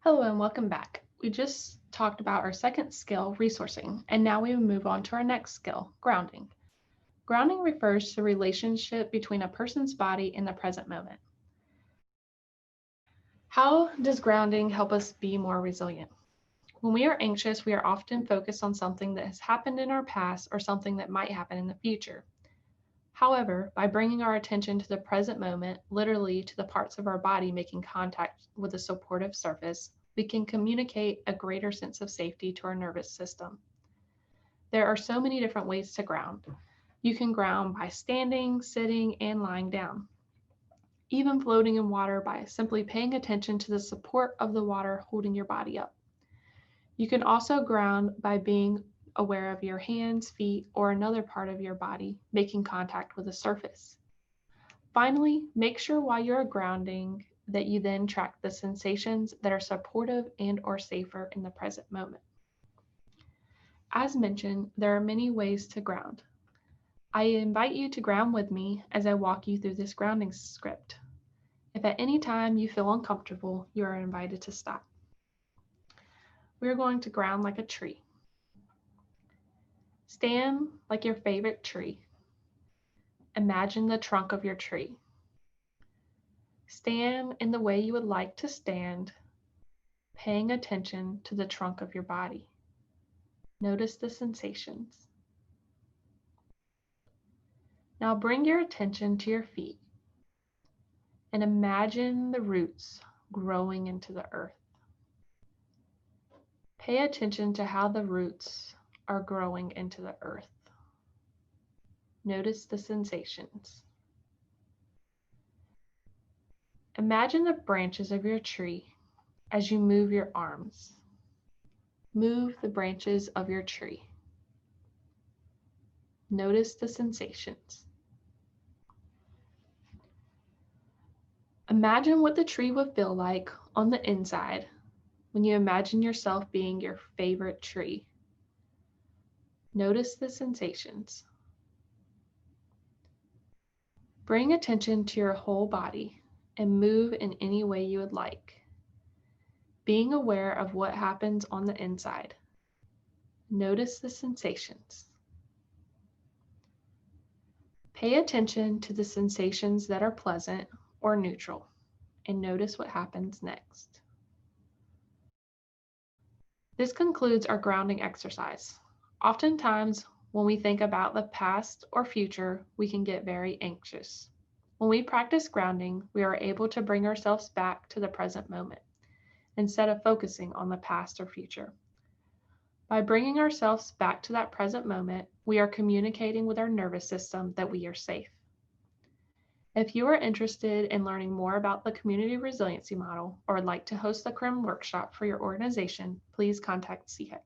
Hello and welcome back. We just talked about our second skill, resourcing, and now we move on to our next skill, grounding. Grounding refers to the relationship between a person's body and the present moment. How does grounding help us be more resilient? When we are anxious, we are often focused on something that has happened in our past or something that might happen in the future. However, by bringing our attention to the present moment, literally to the parts of our body making contact with a supportive surface, we can communicate a greater sense of safety to our nervous system. There are so many different ways to ground. You can ground by standing, sitting, and lying down. Even floating in water by simply paying attention to the support of the water holding your body up. You can also ground by being aware of your hands, feet, or another part of your body making contact with a surface. Finally, make sure while you're grounding that you then track the sensations that are supportive and or safer in the present moment. As mentioned, there are many ways to ground. I invite you to ground with me as I walk you through this grounding script. If at any time you feel uncomfortable, you are invited to stop. We're going to ground like a tree. Stand like your favorite tree. Imagine the trunk of your tree. Stand in the way you would like to stand, paying attention to the trunk of your body. Notice the sensations. Now bring your attention to your feet and imagine the roots growing into the earth. Pay attention to how the roots are growing into the earth. Notice the sensations. Imagine the branches of your tree as you move your arms. Move the branches of your tree. Notice the sensations. Imagine what the tree would feel like on the inside when you imagine yourself being your favorite tree. Notice the sensations. Bring attention to your whole body and move in any way you would like, being aware of what happens on the inside. Notice the sensations. Pay attention to the sensations that are pleasant or neutral, and notice what happens next. This concludes our grounding exercise. Oftentimes, when we think about the past or future, we can get very anxious. When we practice grounding, we are able to bring ourselves back to the present moment instead of focusing on the past or future. By bringing ourselves back to that present moment, we are communicating with our nervous system that we are safe. If you are interested in learning more about the Community Resiliency Model or would like to host the CRIM workshop for your organization, please contact SEAHEC.